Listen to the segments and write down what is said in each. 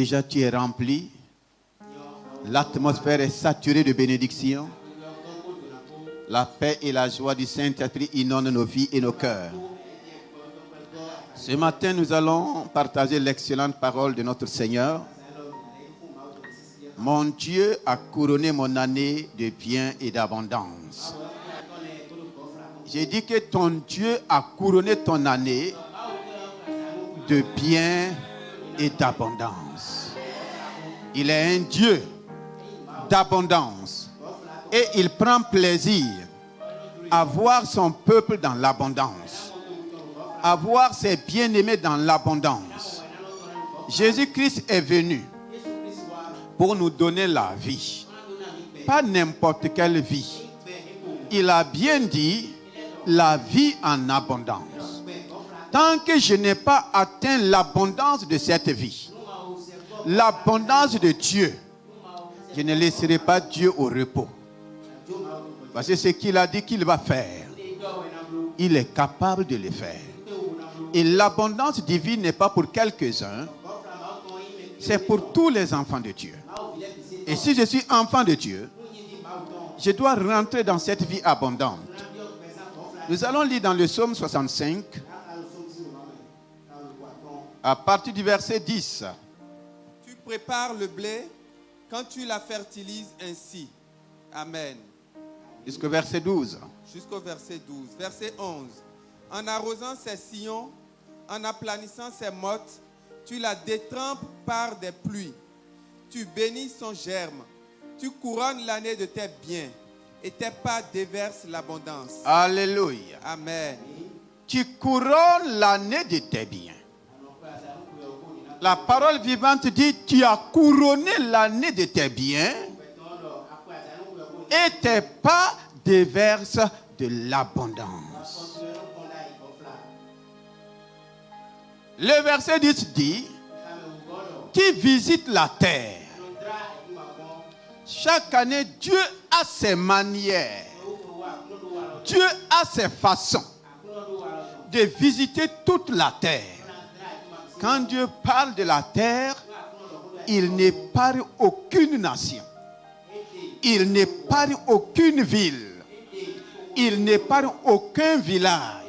Déjà tu es rempli. L'atmosphère est saturée de bénédictions. La paix et la joie du Saint-Esprit inondent nos vies et nos cœurs. Ce matin, nous allons partager l'excellente parole de notre Seigneur. Mon Dieu a couronné mon année de bien et d'abondance. J'ai dit que ton Dieu a couronné ton année de bien et d'abondance. Il est un Dieu d'abondance et il prend plaisir à voir son peuple dans l'abondance, à voir ses bien-aimés dans l'abondance. Jésus-Christ est venu pour nous donner la vie, pas n'importe quelle vie. Il a bien dit la vie en abondance. Tant que je n'ai pas atteint l'abondance de cette vie, l'abondance de Dieu, je ne laisserai pas Dieu au repos. Parce que ce qu'il a dit qu'il va faire, il est capable de le faire. Et l'abondance divine n'est pas pour quelques-uns, c'est pour tous les enfants de Dieu. Et si je suis enfant de Dieu, je dois rentrer dans cette vie abondante. Nous allons lire dans le psaume 65, à partir du verset 10. Tu prépares le blé quand tu la fertilises ainsi. Amen. Jusqu'au verset 12. Jusqu'au verset 12. Verset 11. En arrosant ses sillons, en aplanissant ses mottes, tu la détrempes par des pluies. Tu bénis son germe. Tu couronnes l'année de tes biens et tes pas déversent l'abondance. Alléluia. Amen. Tu couronnes l'année de tes biens. La parole vivante dit, tu as couronné l'année de tes biens et tes pas déversent de l'abondance. Le verset 10 dit, qui visite la terre. Chaque année, Dieu a ses manières, Dieu a ses façons de visiter toute la terre. Quand Dieu parle de la terre, il n'épargne aucune nation. Il n'épargne aucune ville. Il n'épargne aucun village.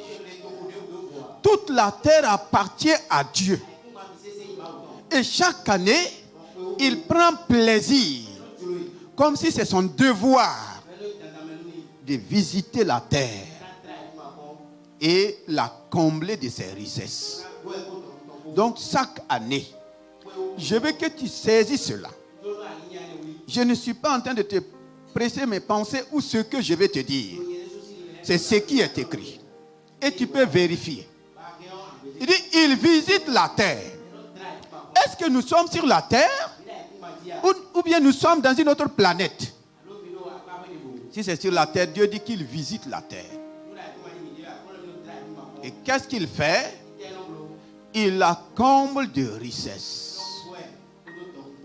Toute la terre appartient à Dieu. Et chaque année, il prend plaisir, comme si c'est son devoir, de visiter la terre et la combler de ses richesses. Donc chaque année, je veux que tu saisisses cela. Je ne suis pas en train de te presser mes pensées ou ce que je vais te dire. C'est ce qui est écrit. Et tu peux vérifier. Il dit, il visite la terre. Est-ce que nous sommes sur la terre ou bien nous sommes dans une autre planète? Si c'est sur la terre, Dieu dit qu'il visite la terre. Et qu'est-ce qu'il fait? Il la comble de richesses.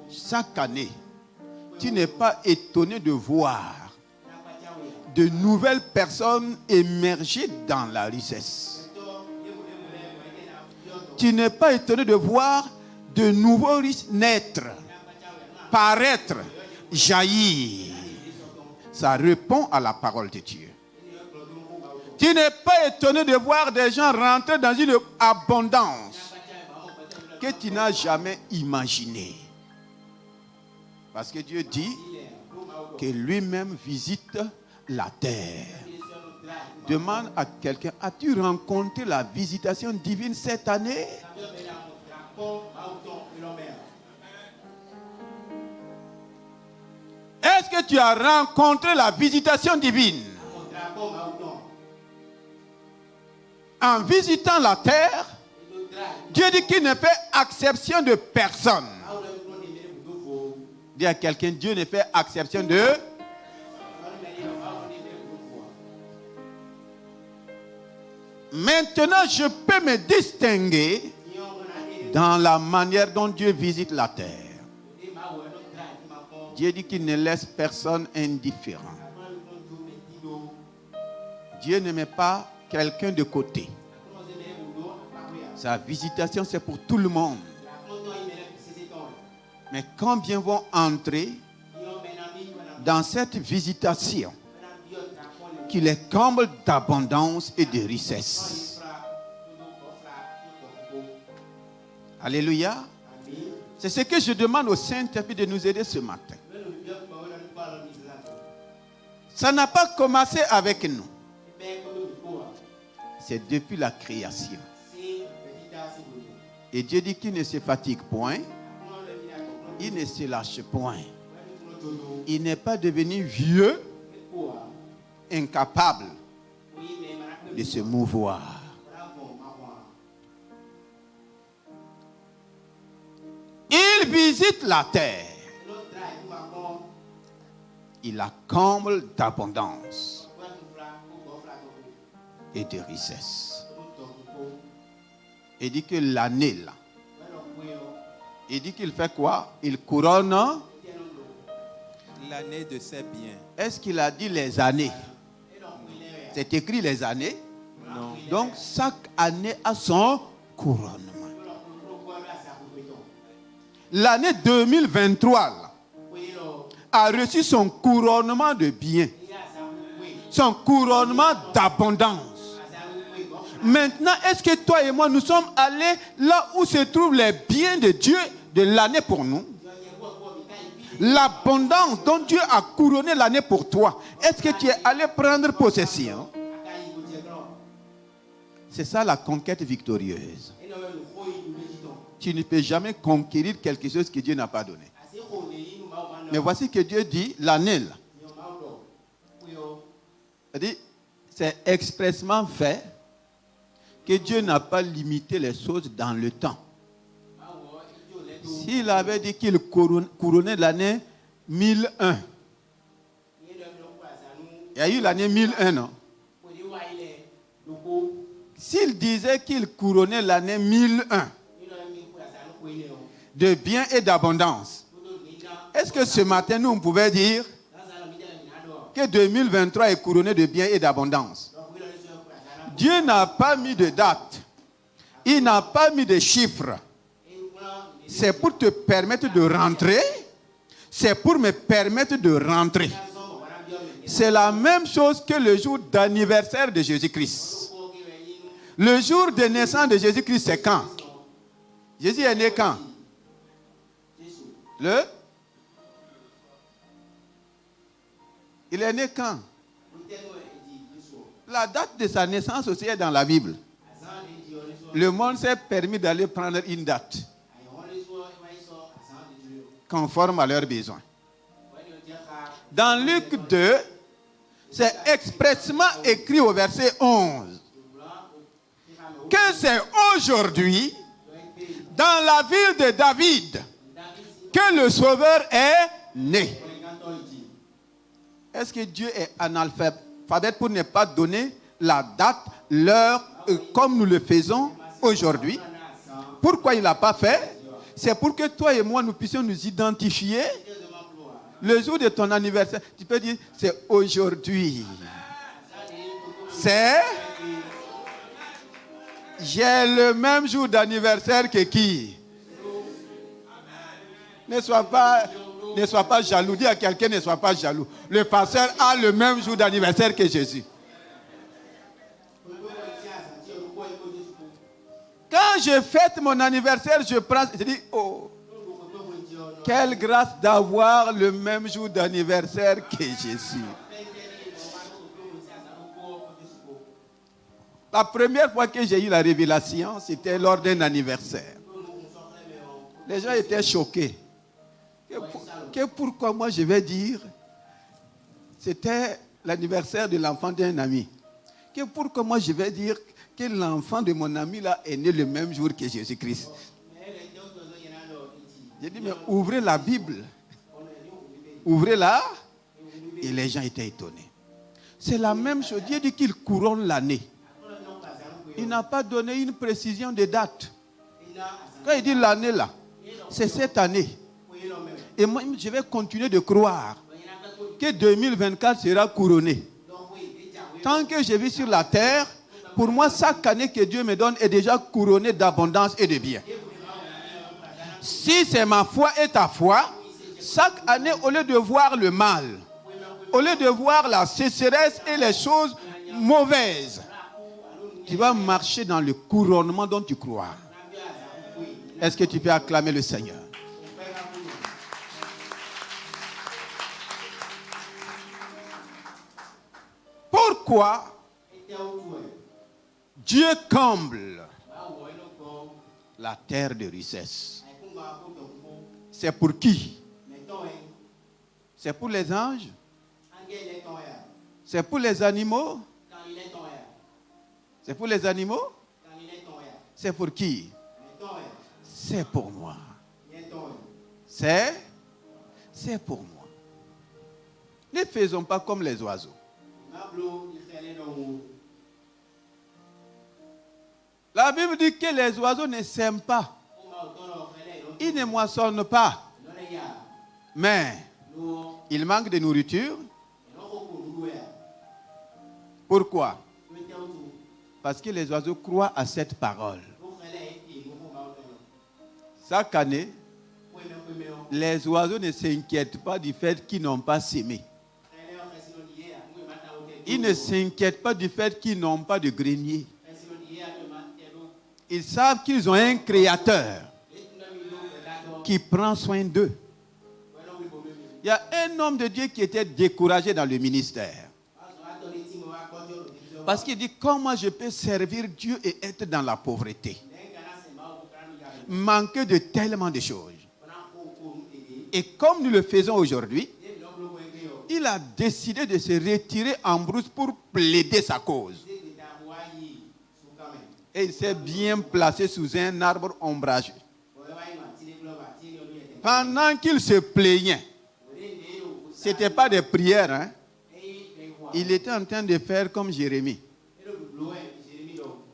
Chaque année, tu n'es pas étonné de voir de nouvelles personnes émerger dans la richesse. Tu n'es pas étonné de voir de nouveaux riches naître, paraître, jaillir. Ça répond à la parole de Dieu. Tu n'es pas étonné de voir des gens rentrer dans une abondance que tu n'as jamais imaginée. Parce que Dieu dit que lui-même visite la terre. Demande à quelqu'un, as-tu rencontré la visitation divine cette année? Est-ce que tu as rencontré la visitation divine? En visitant la terre, Dieu dit qu'il ne fait exception de personne. Dis à quelqu'un, Dieu ne fait exception de... Maintenant, je peux me distinguer dans la manière dont Dieu visite la terre. Dieu dit qu'il ne laisse personne indifférent. Dieu ne met pas quelqu'un de côté. Sa visitation, c'est pour tout le monde. Mais combien vont entrer dans cette visitation qui les comble d'abondance et de richesse? Alléluia. C'est ce que je demande au Saint-Esprit de nous aider ce matin. Ça n'a pas commencé avec nous. C'est depuis la création. Et Dieu dit qu'il ne se fatigue point. Il ne se lâche point. Il n'est pas devenu vieux, incapable de se mouvoir. Il visite la terre. Il la comble d'abondance et de richesse. Il dit que l'année là, il dit qu'il fait quoi? Il couronne l'année de ses biens. Est-ce qu'il a dit les années? C'est écrit les années? Non. Donc chaque année a son couronnement. L'année 2023 là, a reçu son couronnement de biens, son couronnement d'abondance. Maintenant, est-ce que toi et moi, nous sommes allés là où se trouvent les biens de Dieu de l'année pour nous? L'abondance dont Dieu a couronné l'année pour toi, est-ce que tu es allé prendre possession? C'est ça la conquête victorieuse. Tu ne peux jamais conquérir quelque chose que Dieu n'a pas donné. Mais voici que Dieu dit, l'année là, c'est expressement fait que Dieu n'a pas limité les choses dans le temps. S'il avait dit qu'il couronnait l'année 1001, il y a eu l'année 1001, non? S'il disait qu'il couronnait l'année 1001 de bien et d'abondance, est-ce que ce matin, nous, on pouvait dire que 2023 est couronné de bien et d'abondance? Dieu n'a pas mis de date. Il n'a pas mis de chiffres. C'est pour te permettre de rentrer. C'est pour me permettre de rentrer. C'est la même chose que le jour d'anniversaire de Jésus-Christ. Le jour de naissance de Jésus-Christ, c'est quand? Jésus est né quand? Il est né quand? La date de sa naissance aussi est dans la Bible. Le monde s'est permis d'aller prendre une date conforme à leurs besoins. Dans Luc 2, c'est expressément écrit au verset 11 que c'est aujourd'hui, dans la ville de David, que le Sauveur est né. Est-ce que Dieu est analphabète pour ne pas donner la date, l'heure, comme nous le faisons aujourd'hui? Pourquoi il ne l'a pas fait? C'est pour que toi et moi, nous puissions nous identifier. Le jour de ton anniversaire, tu peux dire, c'est aujourd'hui. J'ai le même jour d'anniversaire que qui? Ne sois pas jaloux. Dis à quelqu'un, ne sois pas jaloux. Le pasteur a le même jour d'anniversaire que Jésus. Quand je fête mon anniversaire, je dis, oh, quelle grâce d'avoir le même jour d'anniversaire que Jésus. La première fois que j'ai eu la révélation, c'était lors d'un anniversaire. Les gens étaient choqués. Pourquoi moi je vais dire, c'était l'anniversaire de l'enfant d'un ami. Pourquoi moi je vais dire que l'enfant de mon ami là est né le même jour que Jésus-Christ. J'ai dit, mais ouvrez la Bible. Ouvrez-la. Et les gens étaient étonnés. C'est la même chose. Dieu dit qu'il couronne l'année. Il n'a pas donné une précision de date. Quand il dit l'année là, c'est cette année. Et moi, je vais continuer de croire que 2024 sera couronné. Tant que je vis sur la terre, pour moi, chaque année que Dieu me donne est déjà couronnée d'abondance et de bien. Si c'est ma foi et ta foi, chaque année, au lieu de voir le mal, au lieu de voir la sécheresse et les choses mauvaises, tu vas marcher dans le couronnement dont tu crois. Est-ce que tu peux acclamer le Seigneur? Pourquoi Dieu comble la terre de richesse? C'est pour qui? C'est pour les anges? C'est pour les animaux? C'est pour les animaux? C'est pour qui? C'est pour moi. C'est pour moi. Ne faisons pas comme les oiseaux. La Bible dit que les oiseaux ne sèment pas. Ils ne moissonnent pas. Mais il manque de nourriture. Pourquoi? Parce que les oiseaux croient à cette parole. Chaque année, les oiseaux ne s'inquiètent pas du fait qu'ils n'ont pas sémé. Ils ne s'inquiètent pas du fait qu'ils n'ont pas de grenier. Ils savent qu'ils ont un créateur qui prend soin d'eux. Il y a un homme de Dieu qui était découragé dans le ministère. Parce qu'il dit, comment je peux servir Dieu et être dans la pauvreté? Manquer de tellement de choses. Et comme nous le faisons aujourd'hui, il a décidé de se retirer en brousse pour plaider sa cause. Et il s'est bien placé sous un arbre ombrageux. Pendant qu'il se plaignait, ce n'était pas des prières, hein? Il était en train de faire comme Jérémie.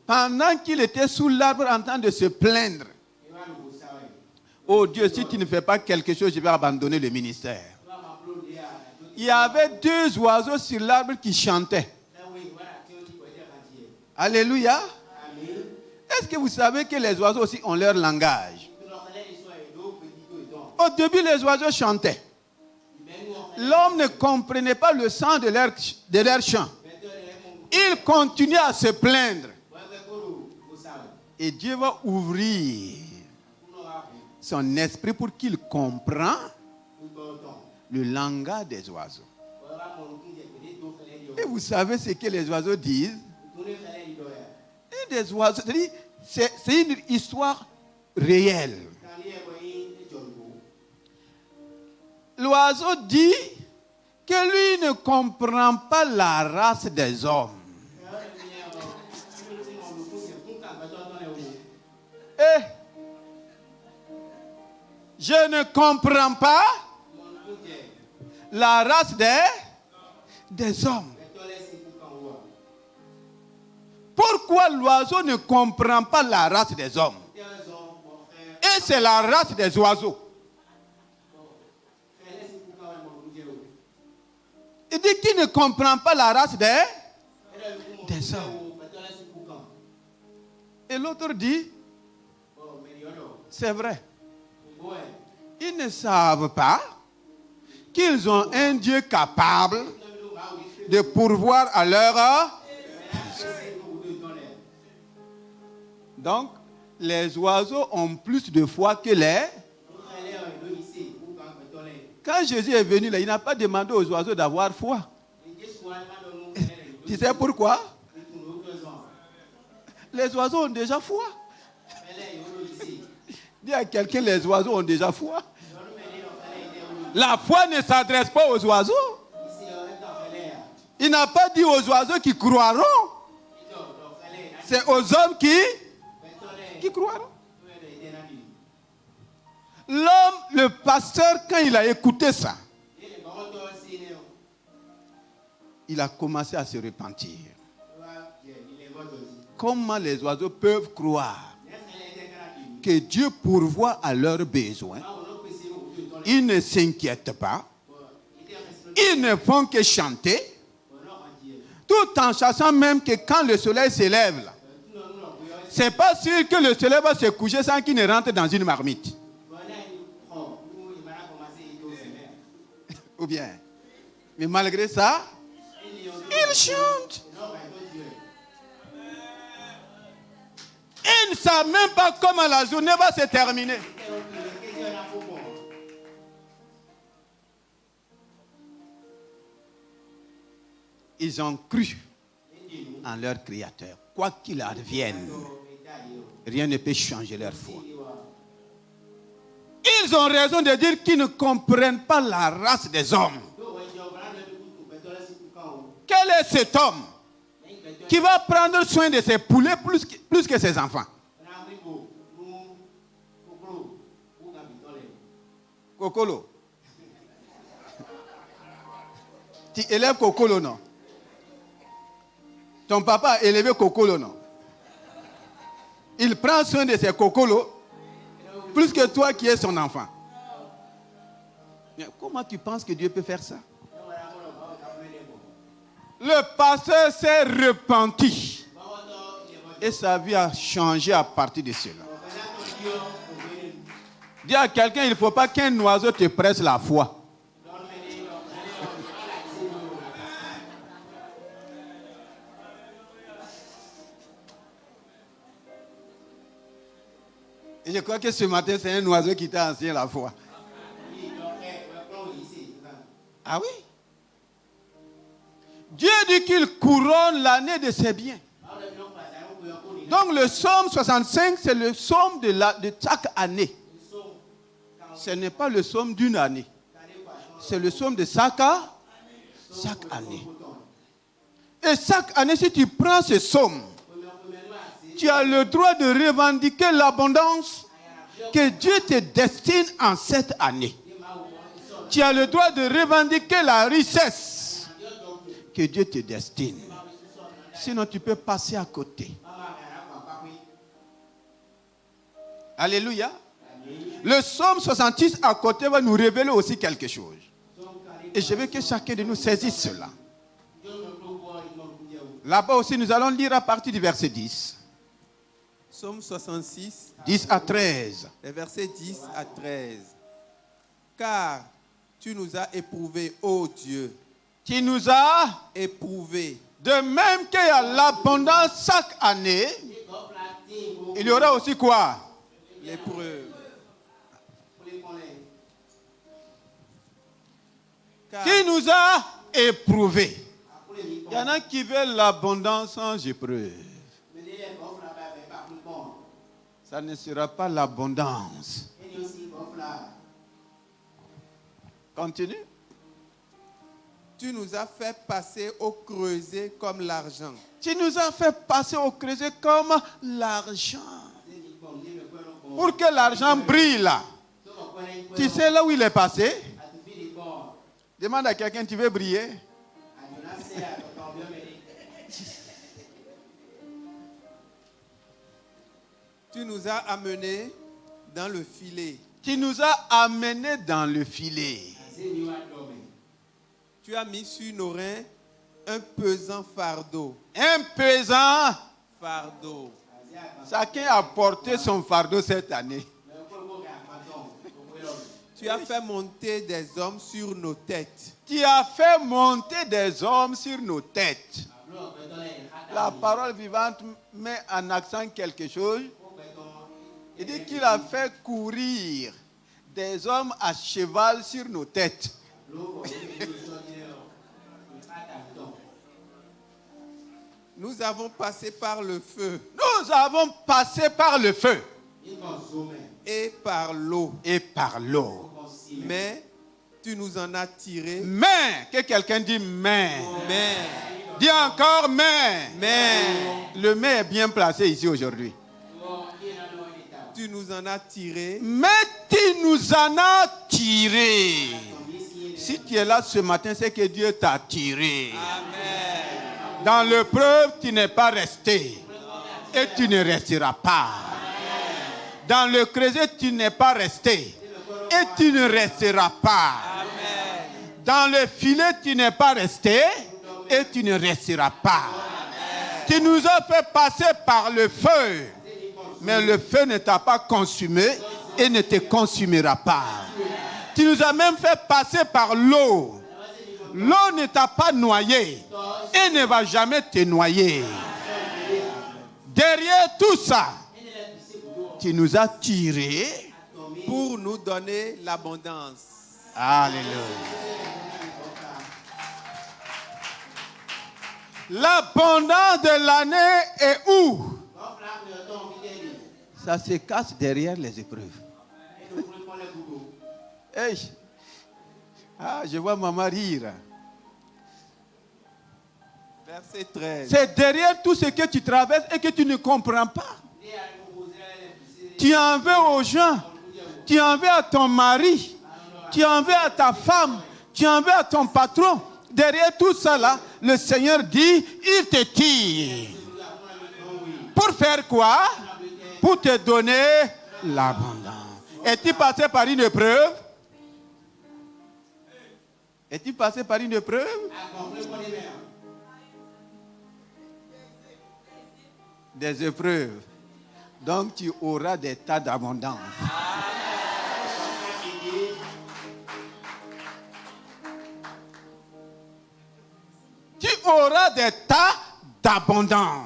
Pendant qu'il était sous l'arbre en train de se plaindre, oh Dieu, si tu ne fais pas quelque chose, je vais abandonner le ministère. Il y avait 2 oiseaux sur l'arbre qui chantaient. Alléluia. Est-ce que vous savez que les oiseaux aussi ont leur langage? Au début, les oiseaux chantaient. L'homme ne comprenait pas le sens de leur chant. Il continuait à se plaindre. Et Dieu va ouvrir son esprit pour qu'il comprenne le langage des oiseaux. Et vous savez ce que les oiseaux disent? Et des oiseaux, c'est une histoire réelle. L'oiseau dit que lui ne comprend pas la race des hommes. Et je ne comprends pas la race des hommes. Pourquoi l'oiseau ne comprend pas la race des hommes? Et c'est la race des oiseaux. Il dit qu'il ne comprend pas la race des hommes. Et l'autre dit, c'est vrai. Ils ne savent pas qu'ils ont un Dieu capable de pourvoir à leur... Donc, les oiseaux ont plus de foi que les... Quand Jésus est venu là, il n'a pas demandé aux oiseaux d'avoir foi. Tu sais pourquoi? Les oiseaux ont déjà foi. Dis à quelqu'un, les oiseaux ont déjà foi. La foi ne s'adresse pas aux oiseaux. Il n'a pas dit aux oiseaux qui croiront. C'est aux hommes qui croiront. L'homme, le pasteur, quand il a écouté ça, il a commencé à se repentir. Comment les oiseaux peuvent croire que Dieu pourvoit à leurs besoins? Ils ne s'inquiètent pas. Ils ne font que chanter. Tout en sachant même que quand le soleil se lève, c'est pas sûr que le soleil va se coucher sans qu'il ne rentre dans une marmite. Ou bien? Mais malgré ça, ils chantent. Ils ne savent même pas comment la journée va se terminer. Ils ont cru en leur Créateur. Quoi qu'il advienne, rien ne peut changer leur foi. Ils ont raison de dire qu'ils ne comprennent pas la race des hommes. Quel est cet homme qui va prendre soin de ses poulets plus que ses enfants? Kokolo. Tu élèves Kokolo, non? Ton papa a élevé Kokolo, non? Il prend soin de ses Kokolo plus que toi qui es son enfant. Mais comment tu penses que Dieu peut faire ça? Le pasteur s'est repenti. Et sa vie a changé à partir de cela. Dis à quelqu'un, il ne faut pas qu'un oiseau te presse la foi. Et je crois que ce matin, c'est un oiseau qui t'a enseigné la foi. Ah oui? Dieu dit qu'il couronne l'année de ses biens. Donc le psaume 65, c'est le psaume de chaque année. Ce n'est pas le psaume d'une année. C'est le psaume de chaque année. Et chaque année, si tu prends ce psaume, tu as le droit de revendiquer l'abondance que Dieu te destine en cette année. Tu as le droit de revendiquer la richesse que Dieu te destine. Sinon, tu peux passer à côté. Alléluia. Le psaume 66 à côté va nous révéler aussi quelque chose. Et je veux que chacun de nous saisisse cela. Là-bas aussi, nous allons lire à partir du verset 10. Psaume 66, 10 à 13. les versets 10 à 13. Car tu nous as éprouvés, ô Dieu. Tu nous as Éprouvés. De même qu'il y a l'abondance chaque année, il y aura aussi quoi? L'épreuve. Qui nous a éprouvés. Il y en a qui veulent l'abondance sans épreuve. Ça ne sera pas l'abondance. Continue. Tu nous as fait passer au creuset comme l'argent. Tu nous as fait passer au creuset comme l'argent. Pour que l'argent brille là. Tu sais là où il est passé? Demande à quelqu'un, tu veux briller? Tu nous as amenés dans le filet. Tu nous as amenés dans le filet. Tu as mis sur nos reins un pesant fardeau. Un pesant Fardeau. Chacun a porté son fardeau cette année. Tu as fait monter des hommes sur nos têtes. Tu as fait monter des hommes sur nos têtes. La parole vivante met en accent quelque chose. Il dit qu'il a fait courir des hommes à cheval sur nos têtes. Nous avons passé par le feu. Nous avons passé par le feu. Et par l'eau. Et par l'eau. Mais tu nous en as tirés. Mais, que quelqu'un dit mais. Mais. Dis encore mais. Mais. Le mais est bien placé ici aujourd'hui. Tu nous en as tirés. Mais tu nous en as tirés. Si tu es là ce matin, c'est que Dieu t'a tiré. Amen. Dans l'épreuve, tu n'es pas resté. Et tu ne resteras pas. Dans le creuset, tu n'es pas resté. Et tu ne resteras pas. Amen. Dans le filet, tu n'es pas resté. Et tu ne resteras pas. Amen. Tu nous as fait passer par le feu. Mais le feu ne t'a pas consumé et ne te consumera pas. tu nous as même fait passer par l'eau. L'eau ne t'a pas noyé et ne va jamais te noyer. Derrière tout ça, tu nous as tirés pour nous donner l'abondance. Alléluia. L'abondance de l'année est où? Ça se cache derrière les épreuves. Hey. Ah, je vois maman rire. Verset 13. C'est derrière tout ce que tu traverses et que tu ne comprends pas. Tu en veux aux gens. Tu en veux à ton mari. Tu en veux à ta femme. Tu en veux à ton patron. Derrière tout ça là, le Seigneur dit, il te tire. Pour faire quoi? Pour te donner l'abondance. Es-tu passé par une épreuve? Es-tu passé par une épreuve? Des épreuves. Donc tu auras des tas d'abondance. Tu auras des tas d'abondance.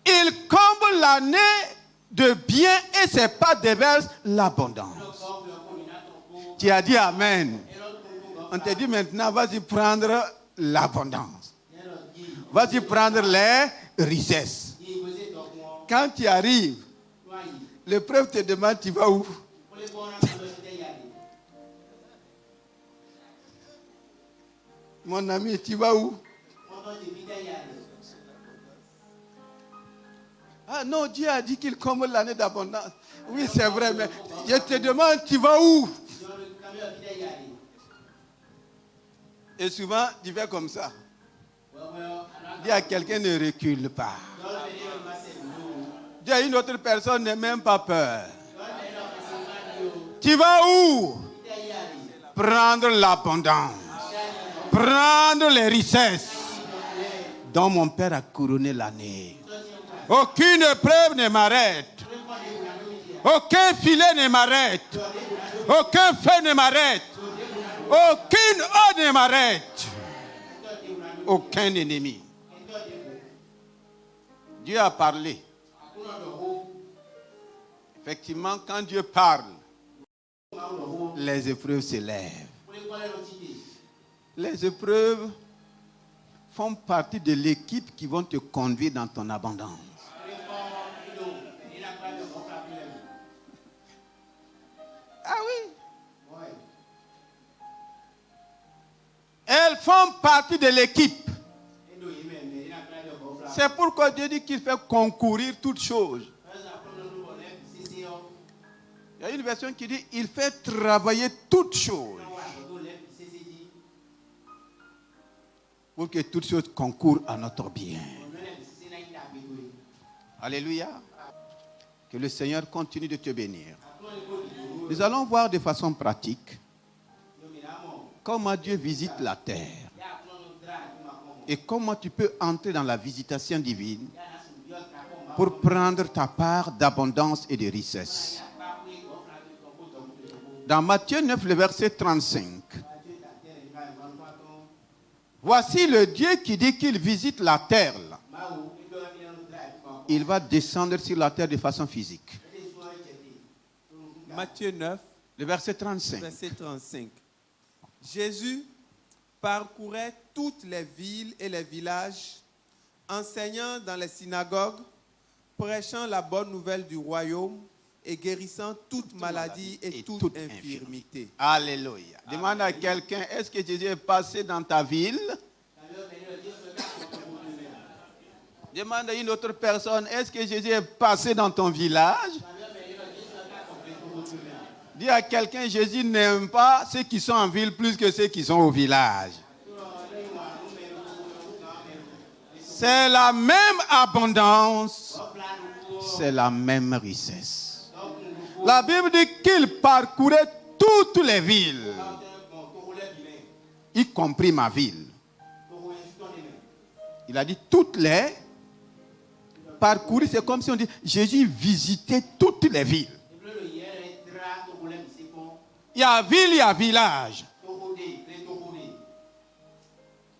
Il comble l'année de bien et ses pas déversent l'abondance. Tu as dit Amen. On te dit maintenant, vas-y prendre l'abondance. Vas-y prendre les richesses. Quand tu arrives, l'épreuve te demande, tu vas où? Mon ami, tu vas où? Ah non, Dieu a dit qu'il comble l'année d'abondance. Oui, c'est vrai, mais je te demande, tu vas où? Et souvent, tu fais comme ça. Dis à quelqu'un, ne recule pas. Dis à une autre personne, n'aie même pas peur. Tu vas où? Prendre l'abondance. Prendre les richesses dont mon Père a couronné l'année. Aucune épreuve ne m'arrête. Aucun filet ne m'arrête. Aucun feu ne m'arrête. Aucune eau ne m'arrête. Aucun ennemi. Dieu a parlé. Effectivement, quand Dieu parle, les épreuves se lèvent. Les épreuves font partie de l'équipe qui vont te conduire dans ton abondance. Ah oui. Elles font partie de l'équipe. C'est pourquoi Dieu dit qu'il fait concourir toutes choses. Il y a une version qui dit il fait travailler toutes choses pour que toutes choses concourent à notre bien. Alléluia. Que le Seigneur continue de te bénir. Nous allons voir de façon pratique comment Dieu visite la terre et comment tu peux entrer dans la visitation divine pour prendre ta part d'abondance et de richesse. Dans Matthieu 9, le verset 35. Voici le Dieu qui dit qu'il visite la terre. Il va descendre sur la terre de façon physique. Matthieu 9, le verset 35. Verset 35. Jésus parcourait toutes les villes et les villages, enseignant dans les synagogues, prêchant la bonne nouvelle du royaume et guérissant toute maladie et toute infirmité. Alléluia. Demande à quelqu'un, est-ce que Jésus est passé dans ta ville? Demande à une autre personne, est-ce que Jésus est passé dans ton village? Dis à quelqu'un, Jésus n'aime pas ceux qui sont en ville plus que ceux qui sont au village. C'est la même abondance, c'est la même richesse. La Bible dit qu'il parcourait toutes les villes, y compris ma ville. Il a dit toutes les parcourir, c'est comme si on dit, Jésus visitait toutes les villes. Il y a ville, il y a village.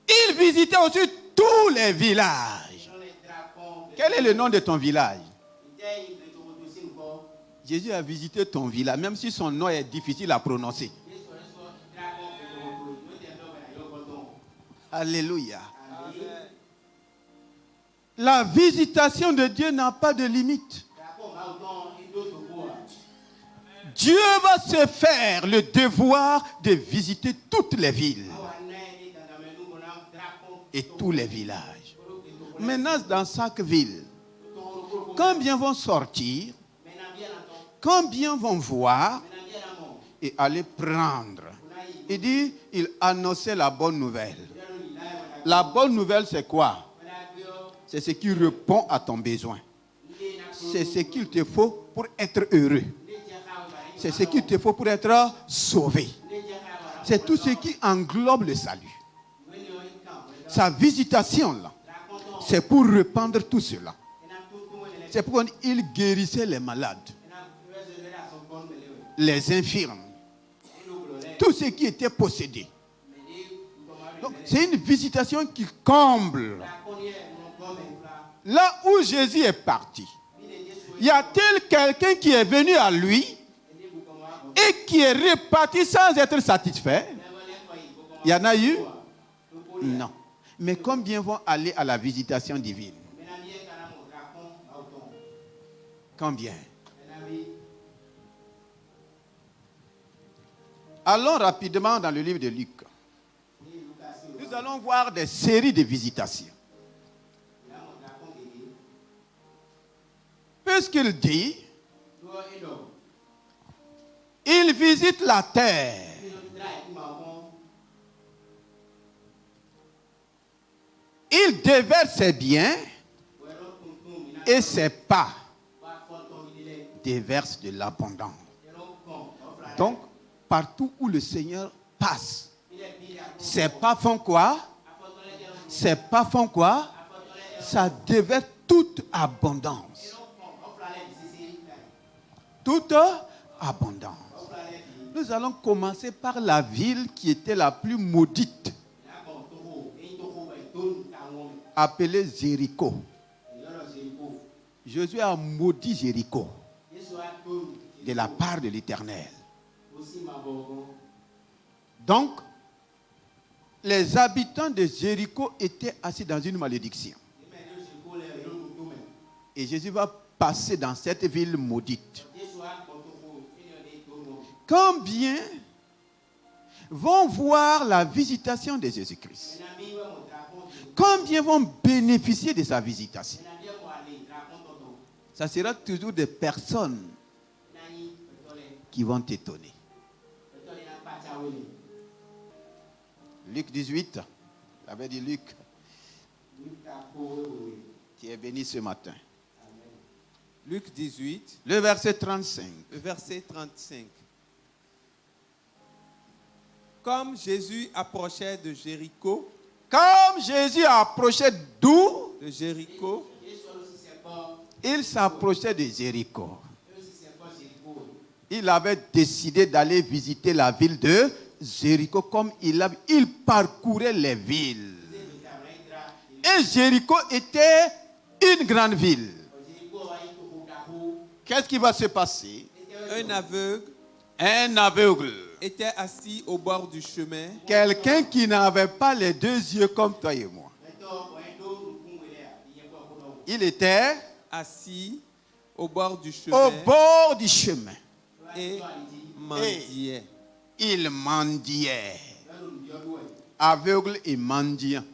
Il visitait aussi tous les villages. Quel est le nom de ton village? Jésus a visité ton village, même si son nom est difficile à prononcer. Alléluia. La visitation de Dieu n'a pas de limite. Dieu va se faire le devoir de visiter toutes les villes et tous les villages. Maintenant, dans chaque ville, combien vont sortir, combien vont voir et aller prendre. Il dit, il annonçait la bonne nouvelle. La bonne nouvelle, c'est quoi? C'est ce qui répond à ton besoin. C'est ce qu'il te faut pour être heureux. C'est ce qu'il te faut pour être sauvé. C'est tout ce qui englobe le salut. Sa visitation, là, c'est pour répandre tout cela. C'est pourquoi il guérissait les malades, les infirmes, tous ceux qui étaient possédés. Donc, c'est une visitation qui comble. Là où Jésus est parti, y a-t-il quelqu'un qui est venu à lui et qui est reparti sans être satisfait? Il y en a eu? Non. Mais combien vont aller à la visitation divine? Combien? Allons rapidement dans le livre de Luc. Nous allons voir des séries de visitations. Puisqu'il dit, il visite la terre. Il déverse ses biens et ses pas déverse de l'abondance. Donc, partout où le Seigneur passe, ses pas font quoi? Ses pas font quoi? Ça déverse toute abondance. Toute abondance. Nous allons commencer par la ville qui était la plus maudite, appelée Jéricho. Jésus a maudit Jéricho de la part de l'Éternel. Donc, les habitants de Jéricho étaient assis dans une malédiction. Et Jésus va passer dans cette ville maudite. Combien vont voir la visitation de Jésus-Christ? Combien vont bénéficier de sa visitation? Ça sera toujours des personnes qui vont t'étonner. Luc 18, j'avais dit Luc, qui est béni ce matin. Luc 18, le verset 35. Le verset 35. Comme Jésus approchait de Jéricho, d'où? De Jéricho. Il s'approchait de Jéricho. Il avait décidé d'aller visiter la ville de Jéricho comme il parcourait les villes. Et Jéricho était une grande ville. Qu'est-ce qui va se passer? Un aveugle était assis au bord du chemin. Quelqu'un qui n'avait pas les deux yeux comme toi et moi. Il était assis au bord du chemin. Au bord du chemin. Et mendiait. Il mendiait. Aveugle et mendiant.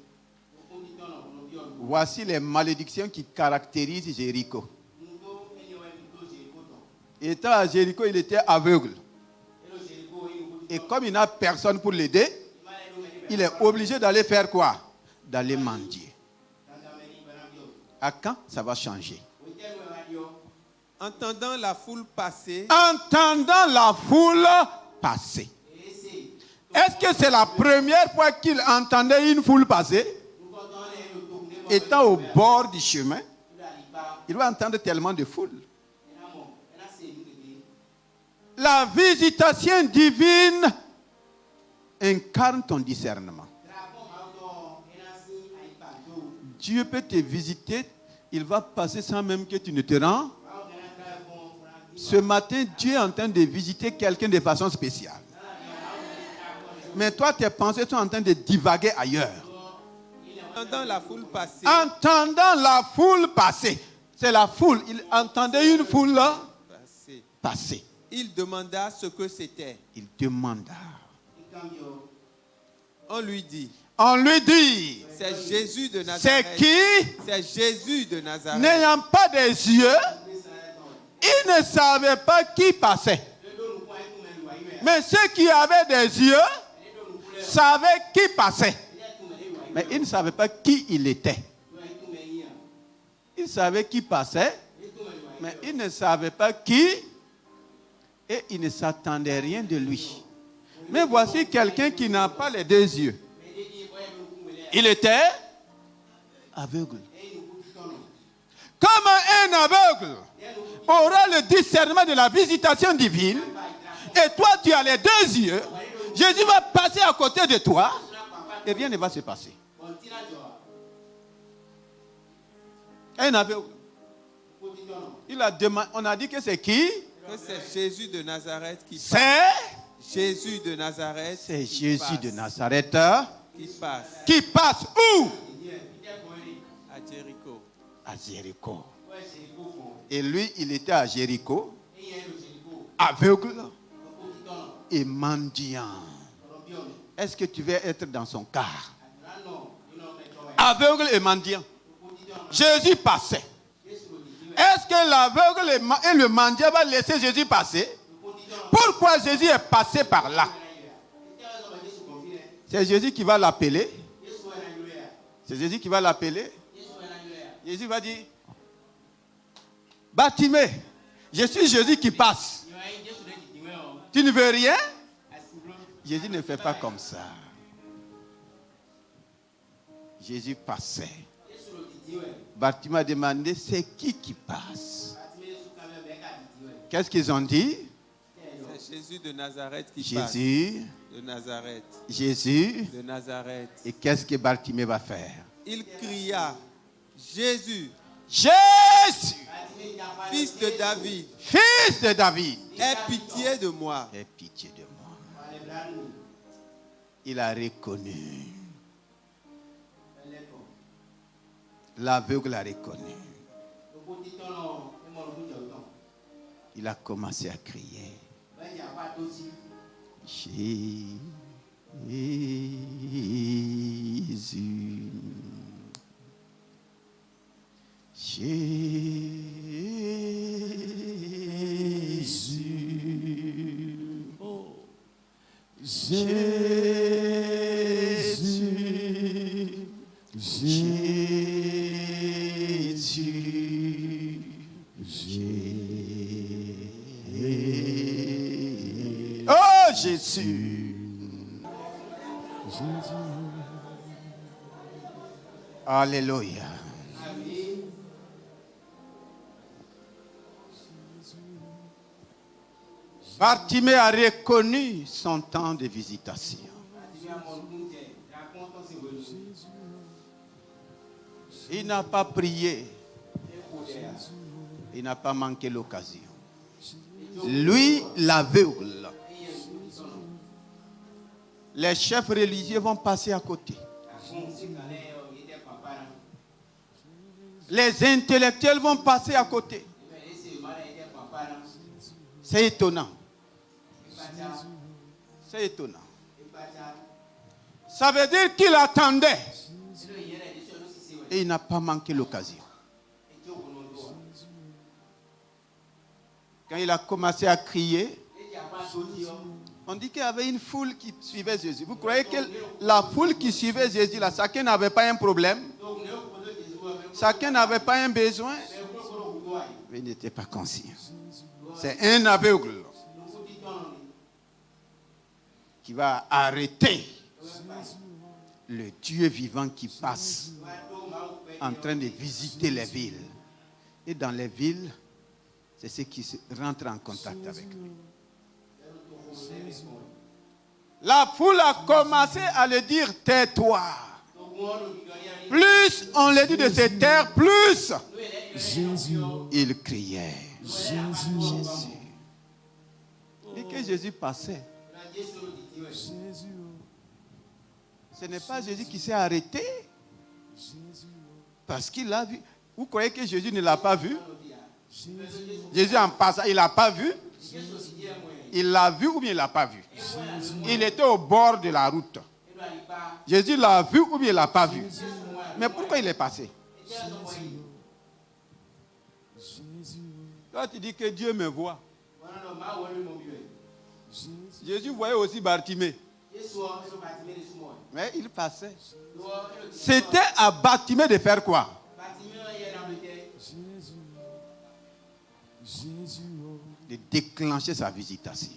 Voici les malédictions qui caractérisent Jéricho. Étant à Jéricho, il était aveugle. Et comme il n'a personne pour l'aider, il est obligé d'aller faire quoi? D'aller mendier. À quand ça va changer? Entendant la foule passer. Est-ce que c'est la première fois qu'il entendait une foule passer? Étant au bord du chemin, Il va entendre tellement de foule. La visitation divine incarne ton discernement. Dieu peut te visiter, il va passer sans même que tu ne te rends. Ce matin, Dieu est en train de visiter quelqu'un de façon spéciale. Mais toi, tes pensées sont en train de divaguer ailleurs. Entendant la foule passer. Entendant la foule passer. C'est la foule. Il entendait une foule là passer. Il demanda ce que c'était. Il demanda. On lui dit. On lui dit. C'est Jésus de Nazareth. C'est qui? C'est Jésus de Nazareth. N'ayant pas des yeux, il ne savait pas qui passait. Mais ceux qui avaient des yeux savaient qui passait. Mais il ne savait pas qui il était. Il savait qui passait, mais il ne savait pas qui, et il ne s'attendait rien de lui. Mais voici quelqu'un qui n'a pas les deux yeux. Il était aveugle. Comme un aveugle aura le discernement de la visitation divine, et toi tu as les deux yeux, Jésus va passer à côté de toi, et rien ne va se passer. Un aveugle. Il a demandé, on a dit que c'est qui? Que c'est Jésus de Nazareth qui passe. C'est Jésus de Nazareth. C'est Jésus de Nazareth qui passe. Qui passe où? À Jéricho. À Jéricho. Et lui, il était à Jéricho, aveugle et mendiant. Est-ce que tu veux être dans son cas? Aveugle et mendiant. Jésus passait. Est-ce que l'aveugle et le mendiant va laisser Jésus passer? Pourquoi Jésus est passé par là? C'est Jésus qui va l'appeler. C'est Jésus qui va l'appeler. Jésus va dire, Bartimée, je suis Jésus qui passe. Tu ne veux rien? Jésus ne fait pas comme ça. Jésus passait. Bartimée a demandé, c'est qui passe? Qu'est-ce qu'ils ont dit? C'est Jésus de Nazareth qui Jésus passe. De Nazareth. Jésus de Nazareth. Et qu'est-ce que Bartimée va faire? Il cria, Jésus, Jésus, fils de David, fils de David, aie pitié de moi. Aie pitié de moi. Il a reconnu. L'aveugle a reconnu. Il a commencé à crier. Jésus. Jésus. Oh. Jésus. Oh Jésus. Alléluia. Bartimée a reconnu son temps de visitation. Il n'a pas prié. Il n'a pas manqué l'occasion. Lui, l'aveugle. Les chefs religieux vont passer à côté. Les intellectuels vont passer à côté. C'est étonnant. C'est étonnant. Ça veut dire qu'il attendait. Et il n'a pas manqué l'occasion. Quand il a commencé à crier, on dit qu'il y avait une foule qui suivait Jésus. Vous croyez que la foule qui suivait Jésus, là, chacun n'avait pas un problème? Chacun n'avait pas un besoin? Mais il n'était pas conscient. C'est un aveugle qui va arrêter le Dieu vivant qui passe en train de visiter les villes. Et dans les villes, c'est ceux qui rentrent en contact avec lui. La foule a commencé à le dire, tais-toi. Plus on le dit de se taire, plus il criait. Jésus. Et que Jésus passait. Ce n'est pas Jésus qui s'est arrêté. Parce qu'il l'a vu. Vous croyez que Jésus ne l'a pas vu? Jésus en passant, il ne l'a pas vu? Il l'a vu ou bien il ne l'a pas vu? Il était au bord de la route. Jésus l'a vu ou bien il ne l'a pas vu? Mais pourquoi il est passé? Toi, tu dis que Dieu me voit. Jésus voyait aussi Bartimée. Mais il passait. C'était à Bartimée de faire quoi? De déclencher sa visitation.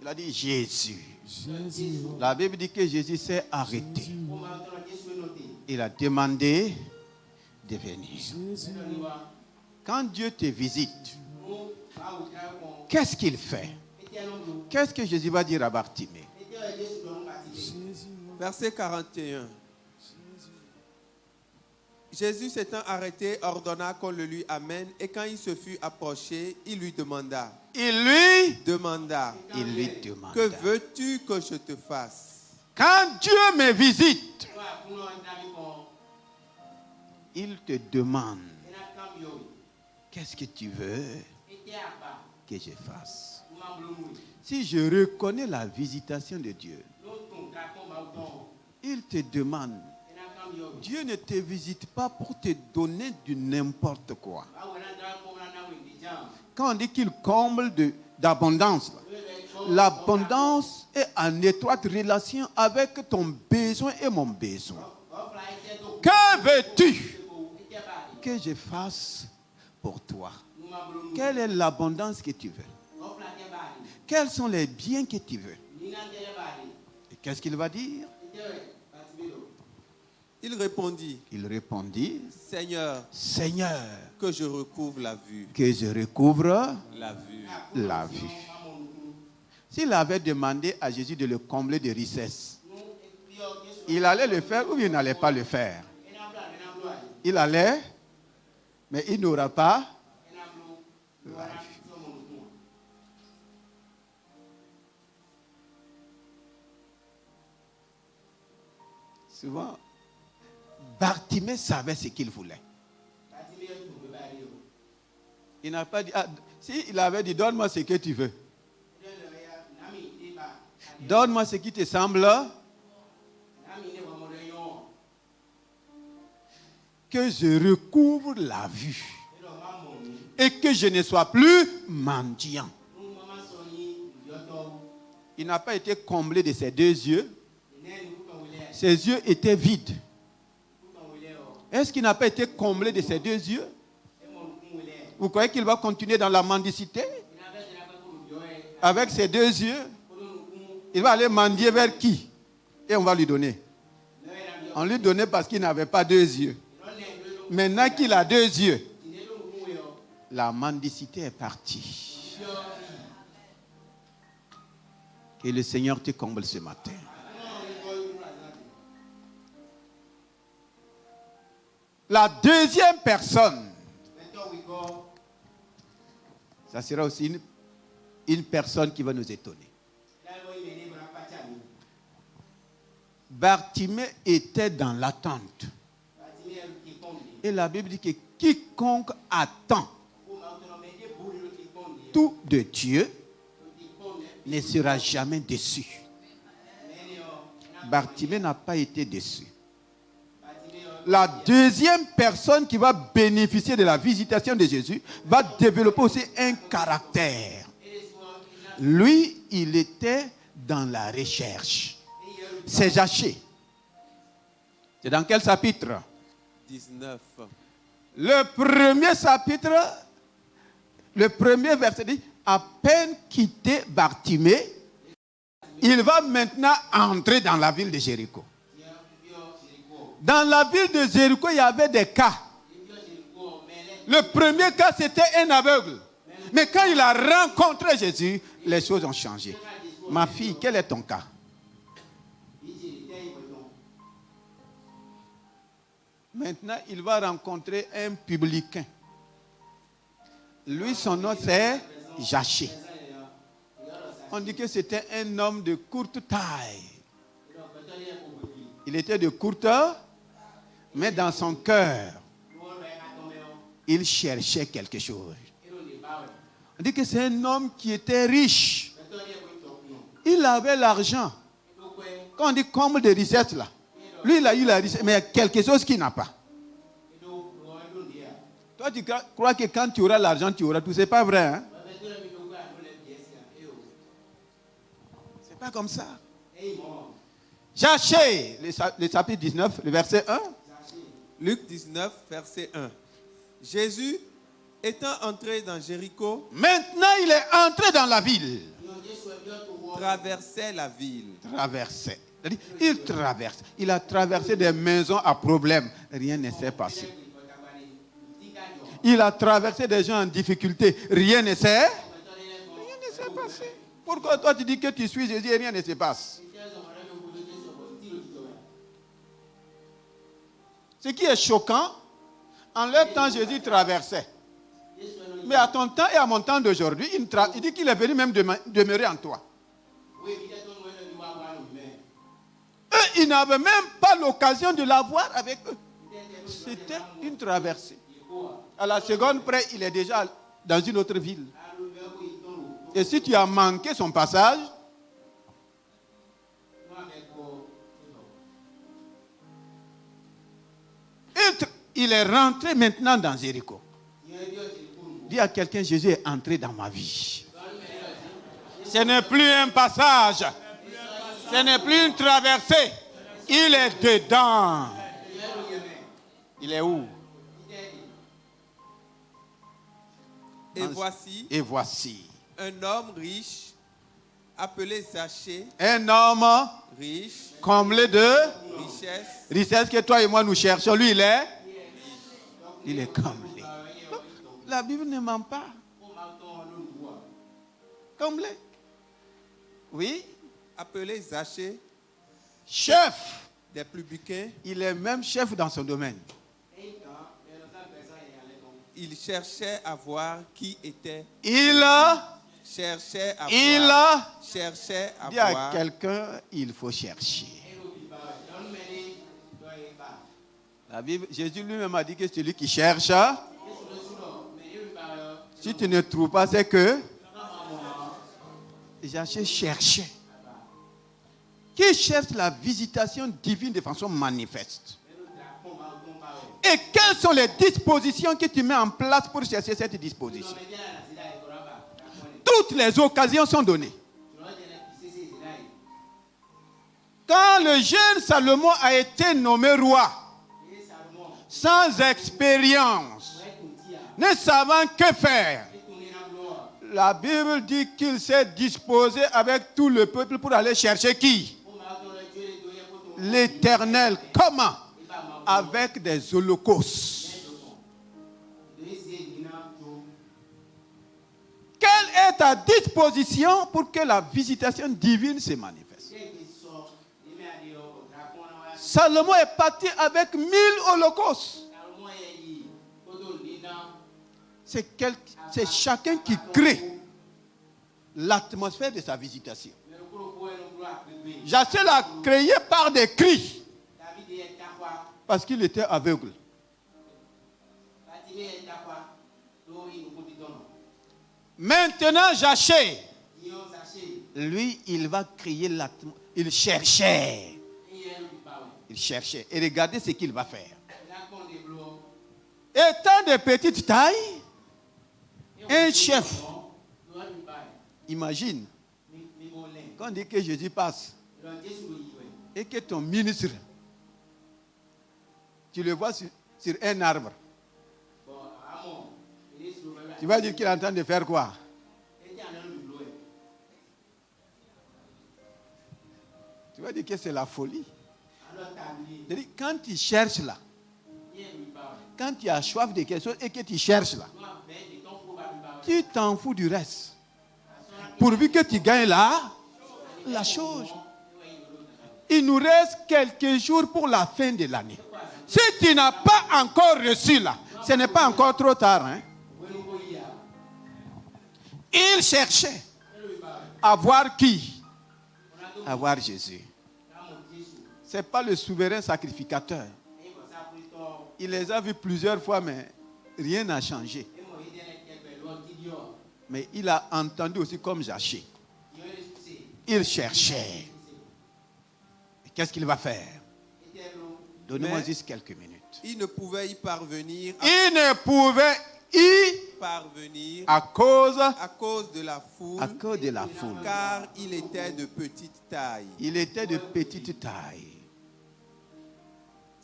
Il a dit Jésus. La Bible dit que Jésus s'est arrêté. Il a demandé de venir. Quand Dieu te visite, qu'est-ce qu'il fait? Qu'est-ce que Jésus va dire à Bartimée? Verset 41. Jésus s'étant arrêté, ordonna qu'on le lui amène, et quand il se fut approché, il lui demanda. Il lui demanda. Que veux-tu que je te fasse? Quand Dieu me visite, il te demande, qu'est-ce que tu veux que je fasse? Si je reconnais la visitation de Dieu, il te demande. Dieu ne te visite pas pour te donner du n'importe quoi. Quand on dit qu'il comble d'abondance, l'abondance est en étroite relation avec ton besoin et mon besoin. Que veux-tu que je fasse pour toi? Quelle est l'abondance que tu veux? Quels sont les biens que tu veux? Et qu'est-ce qu'il va dire? Il répondit. Seigneur, que je recouvre la vue. Que je recouvre la vue. S'il avait demandé à Jésus de le combler de richesses, il allait le faire ou il n'allait pas le faire? Il allait, mais il n'aura pas la vue. Souvent, Bartimée savait ce qu'il voulait. Il n'a pas dit, s'il avait dit, donne-moi ce que tu veux. Donne-moi ce qui te semble. Que je recouvre la vue. Et que je ne sois plus mendiant. Il n'a pas été comblé de ses deux yeux. Ses yeux étaient vides. Est-ce qu'il n'a pas été comblé de ses deux yeux? Vous croyez qu'il va continuer dans la mendicité? Avec ses deux yeux? Il va aller mendier vers qui? Et on va lui donner. On lui donnait parce qu'il n'avait pas deux yeux. Maintenant qu'il a deux yeux, la mendicité est partie. Que le Seigneur te comble ce matin. La deuxième personne, ça sera aussi une personne qui va nous étonner. Bartimée était dans l'attente. Et la Bible dit que quiconque attend tout de Dieu ne sera jamais déçu. Bartimée n'a pas été déçu. La deuxième personne qui va bénéficier de la visitation de Jésus va développer aussi un caractère. Lui, il était dans la recherche. C'est Zachée. C'est dans quel chapitre? 19. Le premier chapitre, le premier verset dit, à peine quitté Bartimée, il va maintenant entrer dans la ville de Jéricho. Dans la ville de Jéricho, il y avait des cas. Le premier cas, c'était un aveugle. Mais quand il a rencontré Jésus, les choses ont changé. Ma fille, quel est ton cas? Maintenant, il va rencontrer un publicain. Lui, son nom, c'est Zachée. On dit que c'était un homme de courte taille. Il était de courte, mais dans son cœur, il cherchait quelque chose. On dit que c'est un homme qui était riche. Il avait l'argent. Quand on dit comble de richesse là, lui il a eu la richesse, mais il y a quelque chose qu'il n'a pas. Toi tu crois que quand tu auras l'argent, tu auras tout. C'est pas vrai, hein? C'est pas comme ça. Zachée, le chapitre 19, le verset 1. Luc 19, verset 1. Jésus, étant entré dans Jéricho, Maintenant il est entré dans la ville. traversait la ville. Traversait. Il traverse. Il a traversé des maisons à problème. Rien ne s'est passé. Il a traversé des gens en difficulté. Rien ne s'est passé. Pourquoi toi tu dis que tu suis Jésus et rien ne se passe? Ce qui est choquant, en leur temps, Jésus traversait. Mais à ton temps et à mon temps d'aujourd'hui, il dit qu'il est venu même demeurer en toi. Eux, ils n'avaient même pas l'occasion de l'avoir avec eux. C'était une traversée. À la seconde près, il est déjà dans une autre ville. Et si tu as manqué son passage, il est rentré maintenant dans Jéricho. Dis à quelqu'un, Jésus est entré dans ma vie. Ce n'est plus un passage. Ce n'est plus une traversée. Il est dedans. Il est où? Et voici un homme riche appelé Zachée. Un homme riche, comblé de richesse que toi et moi nous cherchons. Lui, il est comblé. La Bible ne ment pas. Comblé. Oui. Appelé Zachée, chef des publicains. Il est même chef dans son domaine. Il cherchait à voir qui était. Il cherchait à dit à quelqu'un, il faut chercher. La Bible, Jésus lui-même a dit que celui qui cherche, si tu ne trouves pas, c'est que Zachée cherchait. Qui cherche la visitation divine de façon manifeste. Et quelles sont les dispositions que tu mets en place pour chercher cette disposition? Toutes les occasions sont données. Quand le jeune Salomon a été nommé roi, sans expérience, ne savant que faire, la Bible dit qu'il s'est disposé avec tout le peuple pour aller chercher qui? L'Éternel. Comment? Avec des holocaustes. Quelle est ta disposition pour que la visitation divine se manifeste? Salomon est parti avec 1000 holocaustes. C'est chacun qui crée l'atmosphère de sa visitation. Zachée l'a créé par des cris. Parce qu'il était aveugle. Maintenant, Zachée, lui, il va créer l'atmosphère. Il cherchait. Il cherchait. Et regardez ce qu'il va faire. Étant de petite taille, un chef. Imagine. Quand on dit que Jésus passe et que ton ministre, tu le vois sur un arbre, tu vas dire qu'il est en train de faire quoi? Tu vas dire que c'est la folie. Quand il cherche là, quand tu as soif de quelque chose et que tu cherches là, tu t'en fous du reste. Pourvu que tu gagnes la chose. Il nous reste quelques jours pour la fin de l'année. Si tu n'as pas encore reçu là, ce n'est pas encore trop tard. Hein? Il cherchait à voir qui? À voir Jésus. Ce n'est pas le souverain sacrificateur. Il les a vus plusieurs fois, mais rien n'a changé. Mais il a entendu aussi comme Zaché. Il cherchait. Et qu'est-ce qu'il va faire? Donnez-moi juste quelques minutes. Il ne pouvait y parvenir. Il ne pouvait y parvenir à cause de la foule. À cause de la foule. Car il était de petite taille. Il était de petite taille.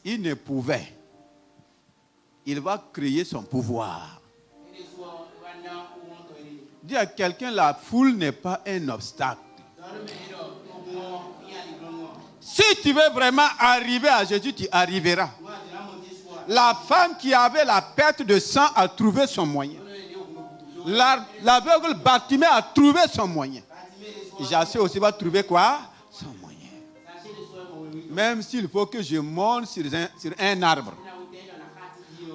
Il ne pouvait. Il va créer son pouvoir. Dis à quelqu'un, la foule n'est pas un obstacle. Si tu veux vraiment arriver à Jésus, tu arriveras. La femme qui avait la perte de sang a trouvé son moyen. L'aveugle Bartimée a trouvé son moyen. Zaché aussi va trouver quoi? Son moyen. Même s'il faut que je monte sur un arbre.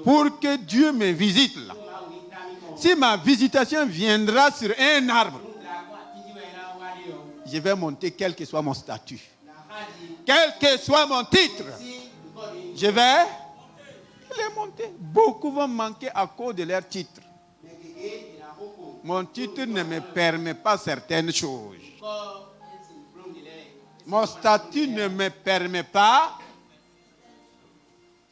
Pour que Dieu me visite là. Si ma visitation viendra sur un arbre, je vais monter quel que soit mon statut. Quel que soit mon titre, je vais les monter. Beaucoup vont manquer à cause de leur titre. Mon titre ne me permet pas certaines choses. Mon statut ne me permet pas.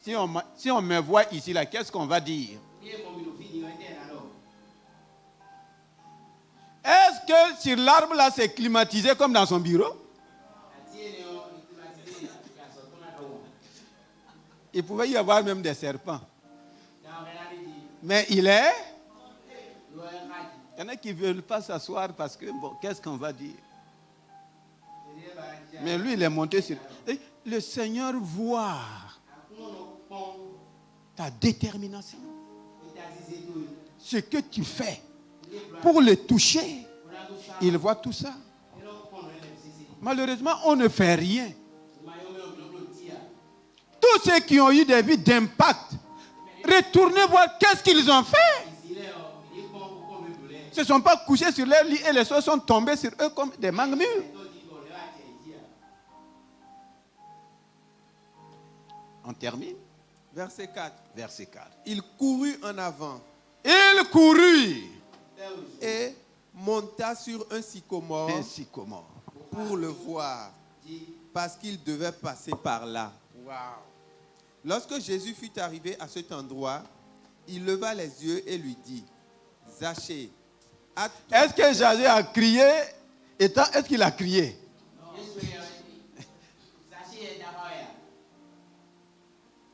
Si on me voit ici, là, qu'est-ce qu'on va dire? Est-ce que sur l'arbre, là, c'est climatisé comme dans son bureau? Il pouvait y avoir même des serpents. Mais il est... Il y en a qui ne veulent pas s'asseoir parce que, bon, qu'est-ce qu'on va dire? Mais lui, il est monté sur... Et le Seigneur voit ta détermination. Ce que tu fais pour le toucher. Il voit tout ça. Malheureusement, on ne fait rien. Tous ceux qui ont eu des vies d'impact, retournez voir qu'est-ce qu'ils ont fait. Ils ne se sont pas couchés sur leur lit et les choses sont tombées sur eux comme des mangues mûres. On termine. Verset 4. Verset 4. Il courut en avant. Il courut. Et monta sur un sycomore. Un sycomore. Pour le voir. Parce qu'il devait passer par là. Wow. Lorsque Jésus fut arrivé à cet endroit, il leva les yeux et lui dit, Zaché, hâte-toi. Est-ce que Zaché a crié? Est-ce qu'il a crié?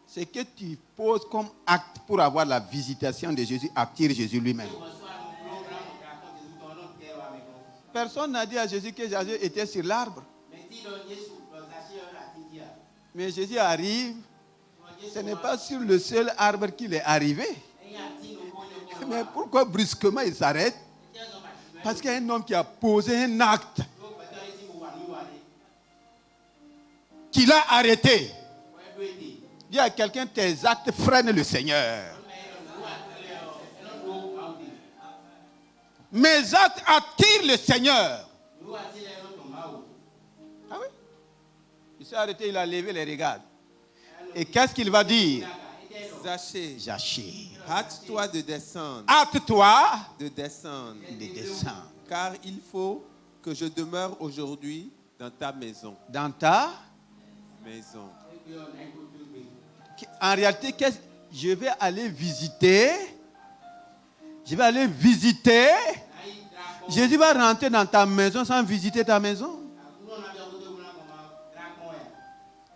Ce que tu poses comme acte pour avoir la visitation de Jésus attire Jésus lui-même. Personne n'a dit à Jésus que Zaché était sur l'arbre. Mais Jésus arrive. Ce n'est pas sur le seul arbre qu'il est arrivé. Mais pourquoi brusquement il s'arrête? Parce qu'il y a un homme qui a posé un acte qui l'a arrêté. Dis à quelqu'un, tes actes freinent le Seigneur. Mes actes attirent le Seigneur. Ah oui? Il s'est arrêté, il a levé les regards. Et qu'est-ce qu'il va dire? Zaché, hâte-toi de descendre. Hâte-toi de descendre. De descendre. Car il faut que je demeure aujourd'hui dans ta maison. Dans ta maison. En réalité, je vais aller visiter. Je vais aller visiter. Jésus va rentrer dans ta maison sans visiter ta maison.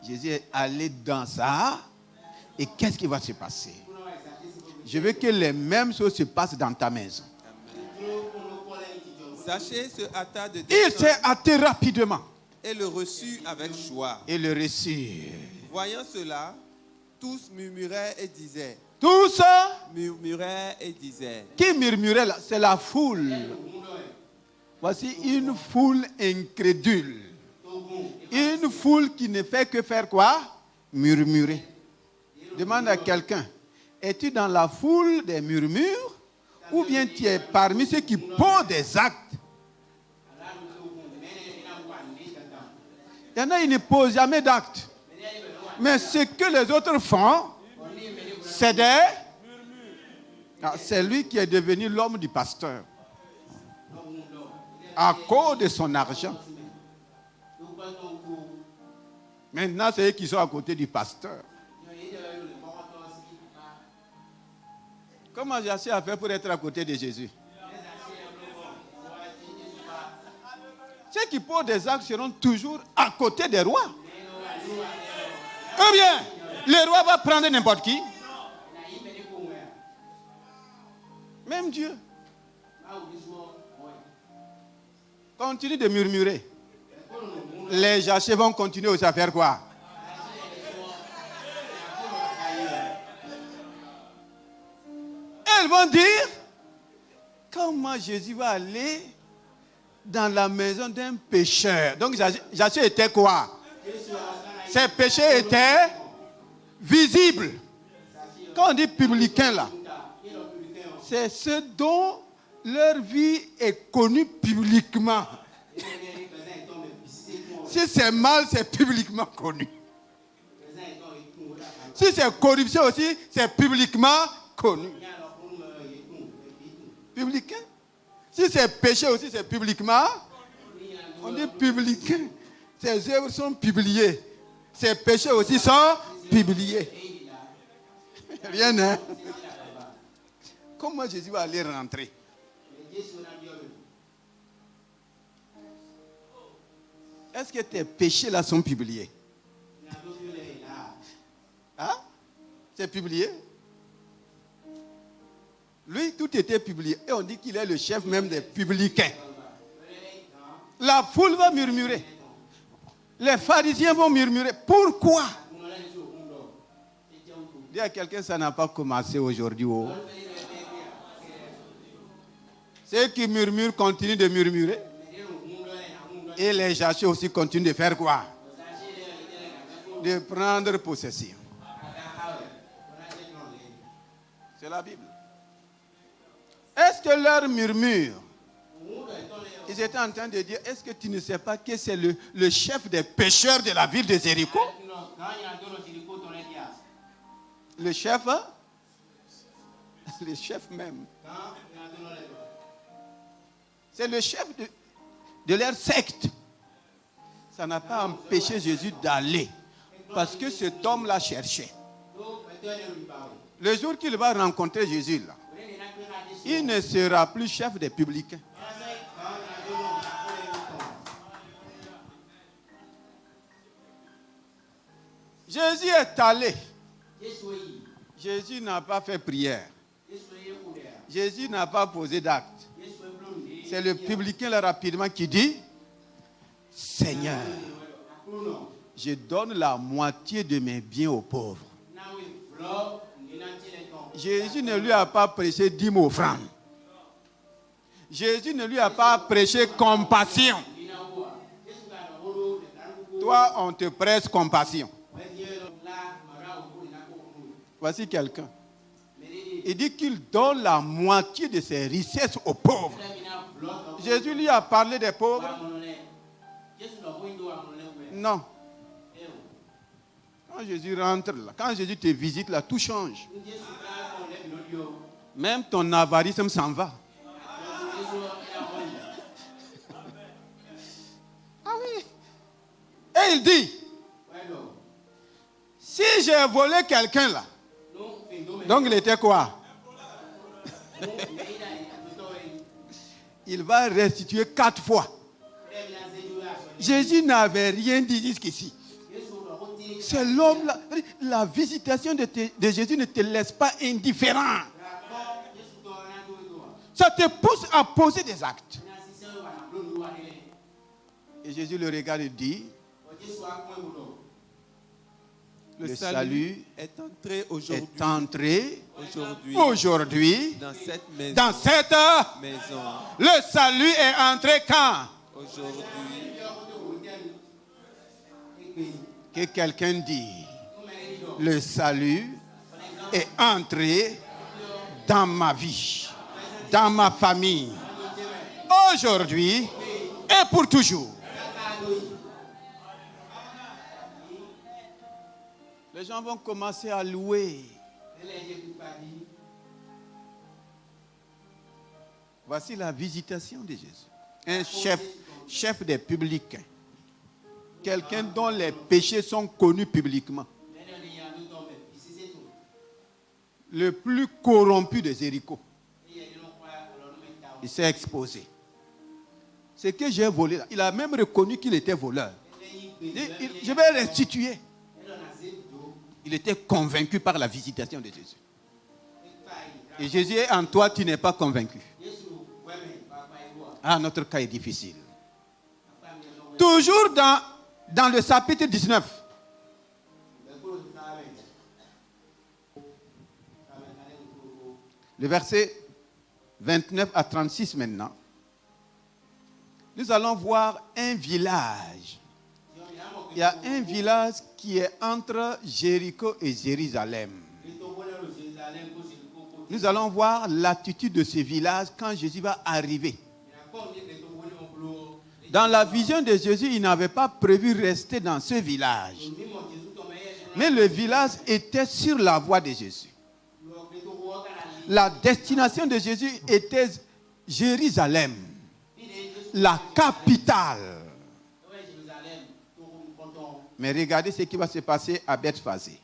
Jésus est allé dans ça. Et qu'est-ce qui va se passer? Je veux que les mêmes choses se passent dans ta maison. Zaché se hâta de descendre. Il s'est hâté rapidement. Et le reçut avec joie. Et le reçut. Voyant cela, tous murmuraient et disaient, Tous murmuraient et disaient. qui murmuraient là, c'est la foule. Voici une foule incrédule. Une foule qui ne fait que faire quoi? Murmurer. Demande à quelqu'un, es-tu dans la foule des murmures ou bien tu es parmi ceux qui posent des actes? Il y en a, ils ne posent jamais d'actes. Mais ce que les autres font, c'est des... Ah, c'est lui qui est devenu l'homme du pasteur. À cause de son argent. Maintenant, c'est eux qui sont à côté du pasteur. Comment Zaché a fait pour être à côté de Jésus? Ceux qui posent des actes seront toujours à côté des rois. Ou bien, le roi va prendre n'importe qui. Même Dieu. Continue de murmurer. Les Zaché vont continuer aussi à faire quoi? Elles vont dire, comment Jésus va aller dans la maison d'un pécheur? Donc Zaché était quoi? Ses péchés étaient visibles. Quand on dit publicain là, c'est ceux dont leur vie est connue publiquement. Si c'est mal, c'est publiquement connu. Si c'est corruption aussi, c'est publiquement connu. Publicain. Si c'est péché aussi, c'est publiquement. On dit publicain. Ses œuvres sont publiées. Ses péchés aussi sont publiés. Rien, hein? Comment Jésus va aller rentrer? Est-ce que tes péchés là sont publiés? Hein? C'est publié? Lui, tout était publié. Et on dit qu'il est le chef même des publicains. La foule va murmurer. Les pharisiens vont murmurer. Pourquoi? Dis à quelqu'un, ça n'a pas commencé aujourd'hui. Oh. Ceux qui murmurent continuent de murmurer. Et les Zaché aussi continuent de faire quoi? De prendre possession. C'est la Bible. Est-ce que leur murmure, ils étaient en train de dire, est-ce que tu ne sais pas que c'est le chef des pécheurs de la ville de Jéricho? Le chef, hein? Le chef même. C'est le chef de leur secte. Ça n'a pas empêché Jésus d'aller. Parce que cet homme l'a cherché. Le jour qu'il va rencontrer Jésus, là, il ne sera plus chef des publicains. Jésus est allé. Jésus n'a pas fait prière. Jésus n'a pas posé d'acte. C'est le publicain là rapidement qui dit, Seigneur, je donne la moitié de mes biens aux pauvres. Jésus ne lui a pas prêché 10 mots francs. Jésus ne lui a pas prêché compassion. Toi, on te prêche compassion. Voici quelqu'un. Il dit qu'il donne la moitié de ses richesses aux pauvres. Jésus lui a parlé des pauvres? Non. Quand Jésus rentre là, quand Jésus te visite là, tout change. Même ton avarisme s'en va. Ah oui. Et il dit, si j'ai volé quelqu'un là, donc il était quoi? Il va restituer 4 fois. Jésus n'avait rien dit jusqu'ici. C'est l'homme là. La visitation de Jésus ne te laisse pas indifférent. Ça te pousse à poser des actes. Et Jésus le regarde et dit, Le salut est entré aujourd'hui dans cette maison. Dans cette maison. Le salut est entré quand? Aujourd'hui. Que quelqu'un dit, le salut est entré dans ma vie, dans ma famille, aujourd'hui et pour toujours. Les gens vont commencer à louer. Voici la visitation de Jésus. Un chef des publicains. Quelqu'un dont les péchés sont connus publiquement. Le plus corrompu de Jéricho. Il s'est exposé. Ce que j'ai volé, il a même reconnu qu'il était voleur. Je vais restituer. Il était convaincu par la visitation de Jésus. Et Jésus est en toi, tu n'es pas convaincu. Ah, notre cas est difficile. Toujours dans le chapitre 19. Le verset 29 à 36 maintenant. Nous allons voir un village. Il y a un village qui est entre Jéricho et Jérusalem. Nous allons voir l'attitude de ce village quand Jésus va arriver. Dans la vision de Jésus, il n'avait pas prévu rester dans ce village. Mais le village était sur la voie de Jésus. La destination de Jésus était Jérusalem, la capitale. Mais regardez ce qui va se passer à Bethphagée.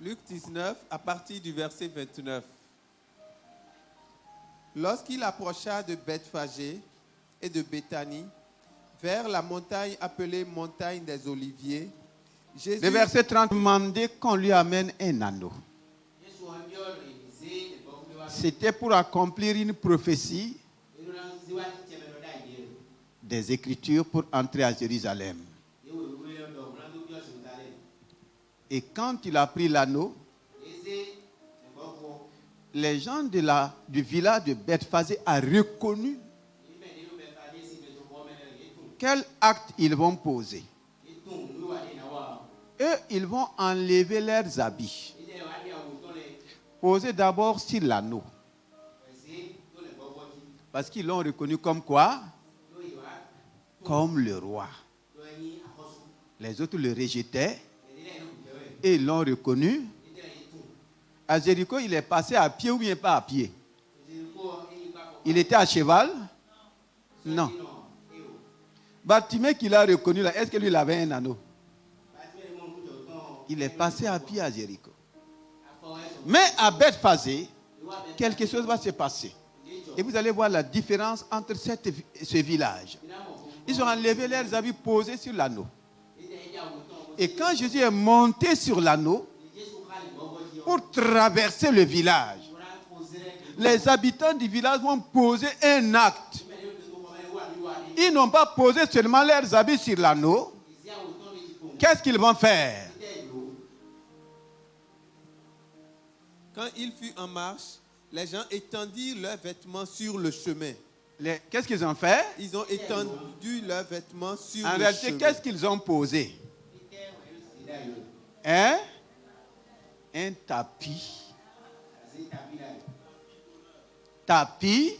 Luc 19, à partir du verset 29. Lorsqu'il approcha de Bethphagée et de Béthanie, vers la montagne appelée montagne des Oliviers, Jésus... Le verset 30 demandait qu'on lui amène un anneau. C'était pour accomplir une prophétie des Écritures pour entrer à Jérusalem. Et quand il a pris l'anneau, les gens du village de Bethphagée ont reconnu quel acte ils vont poser. Eux, ils vont enlever leurs habits. Poser d'abord sur l'anneau. Parce qu'ils l'ont reconnu comme quoi? Comme le roi. Les autres le rejetaient et ils l'ont reconnu. À Jéricho, il est passé à pied ou bien pas à pied? Il était à cheval? Non. Bartimée qu'il a reconnu là, est-ce que lui il avait un anneau? Il est passé à pied à Jéricho. Mais à Bethphagée, quelque chose va se passer. Et vous allez voir la différence entre ce village. Ils ont enlevé leurs habits posés sur l'anneau. Et quand Jésus est monté sur l'anneau, pour traverser le village, les habitants du village vont poser un acte. Ils n'ont pas posé seulement leurs habits sur l'anneau. Qu'est-ce qu'ils vont faire? Quand il fut en marche, les gens étendirent leurs vêtements sur le chemin. Qu'est-ce qu'ils ont fait? Ils ont étendu leurs vêtements sur en le réalité, chemin. Qu'est-ce qu'ils ont posé? Hein? Un tapis. Tapis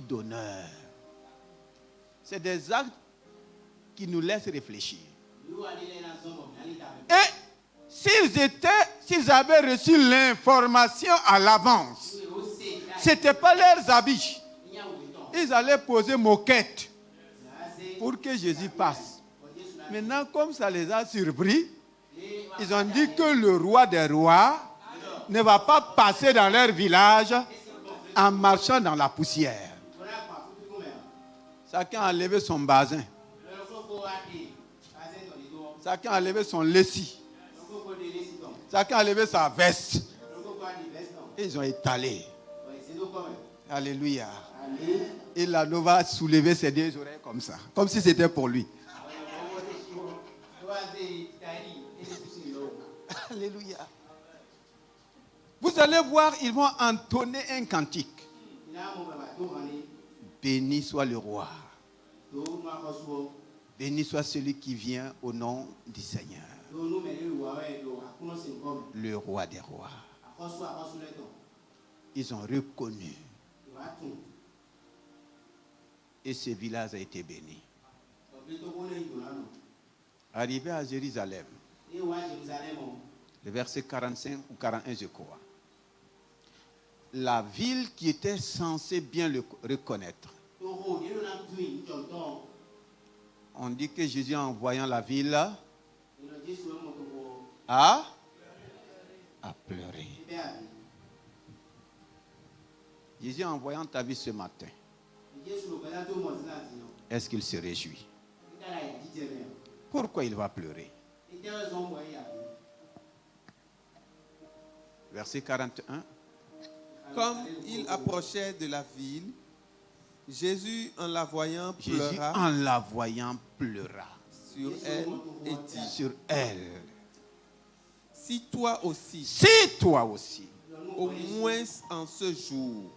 d'honneur. C'est des actes qui nous laissent réfléchir. Et s'ils avaient reçu l'information à l'avance, ce n'était pas leurs habits. Ils allaient poser moquette pour que Jésus passe. Maintenant, comme ça les a surpris, ils ont dit que le roi des rois ne va pas passer dans leur village en marchant dans la poussière. Chacun a levé son basin. Chacun a levé son lessi. Chacun a levé sa veste. Et ils ont étalé. Alléluia. Et l'anneau va soulever ses deux oreilles comme ça. Comme si c'était pour lui. Alléluia. Vous allez voir, ils vont entonner un cantique. Béni soit le roi. Béni soit celui qui vient au nom du Seigneur. Le roi des rois. Ils ont reconnu. Et ce village a été béni. Arrivé à Jérusalem, le verset 45 ou 41, je crois. La ville qui était censée bien le reconnaître. On dit que Jésus, en voyant la ville, a pleuré. Jésus, en voyant ta vie ce matin, est-ce qu'il se réjouit? Pourquoi il va pleurer? Verset 41. Comme il approchait de la ville, Jésus, en la voyant, pleura. En la voyant, pleura. Sur elle et dit. Sur elle. Si toi aussi. Au moins en ce jour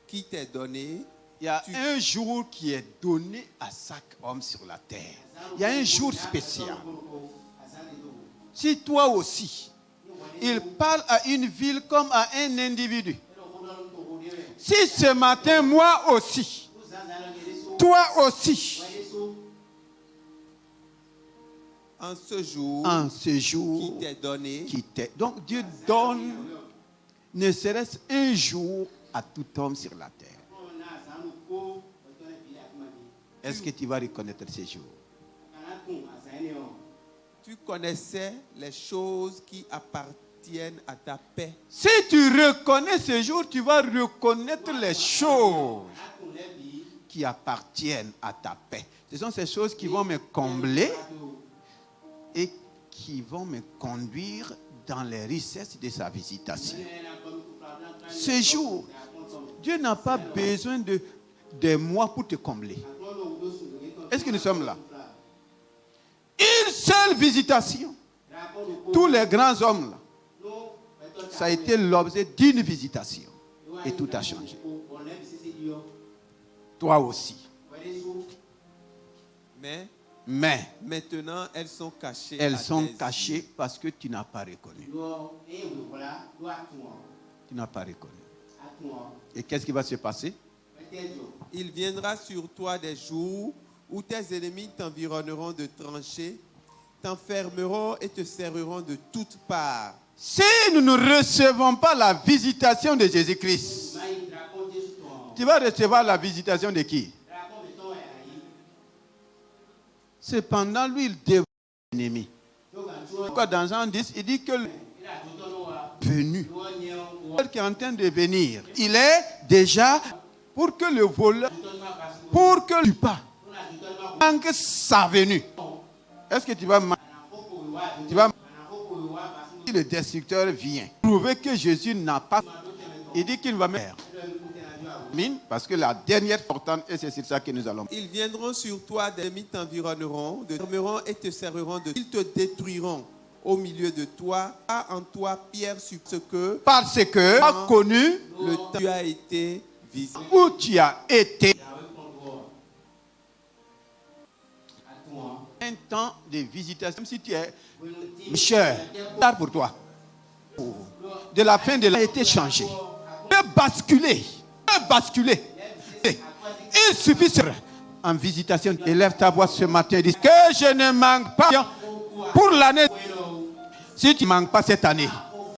qui t'est donné. Il y a un jour qui est donné à chaque homme sur la terre. Il y a un jour spécial. Si toi aussi, il parle à une ville comme à un individu. Si ce matin, moi aussi, toi aussi, en ce jour qui t'est donné, donc Dieu donne ne serait-ce un jour à tout homme sur la terre. Est-ce que tu vas reconnaître ces jours? Tu connaissais les choses qui appartiennent à ta paix. Si tu reconnais ce jour, tu vas reconnaître les choses qui appartiennent à ta paix. Ce sont ces choses qui vont me combler et qui vont me conduire dans les richesses de sa visitation. Ce jour, Dieu n'a pas besoin de mois pour te combler. Est-ce que nous sommes là? Une seule visitation. Tous les grands hommes là, ça a été l'objet d'une visitation. Et tout a changé. Toi aussi. Mais maintenant, elles sont cachées. Elles sont cachées parce que tu n'as pas reconnu. Tu n'as pas reconnu. Et qu'est-ce qui va se passer? Il viendra sur toi des jours où tes ennemis t'environneront de tranchées, t'enfermeront et te serreront de toutes parts. Si nous ne recevons pas la visitation de Jésus-Christ, tu vas recevoir la visitation de qui? Cependant, lui, il dévoile l'ennemi. Pourquoi dans Jean 10, il dit que le venu, qui est en train de venir, il est déjà pour que le voleur, pour que le pas, manque sa venue. Est-ce que tu vas si le destructeur vient prouver que Jésus n'a pas, il dit qu'il va mettre. Parce que la dernière portante, et c'est sur ça que nous allons. Ils viendront sur toi, des ennemis t'environneront, te fermeront et te serviront de. Ils te détruiront au milieu de toi, pas en toi pierre sur ce que. Parce que tu as connu le temps où tu as été visité. Où tu as été. Un temps de visitation, même si tu es cher, tard pour toi. De la fin de l'année a été changé. Tu peux basculer. Il suffit en visitation. Élève ta voix ce matin et dis que je ne manque pas pour l'année. Si tu ne manques pas cette année,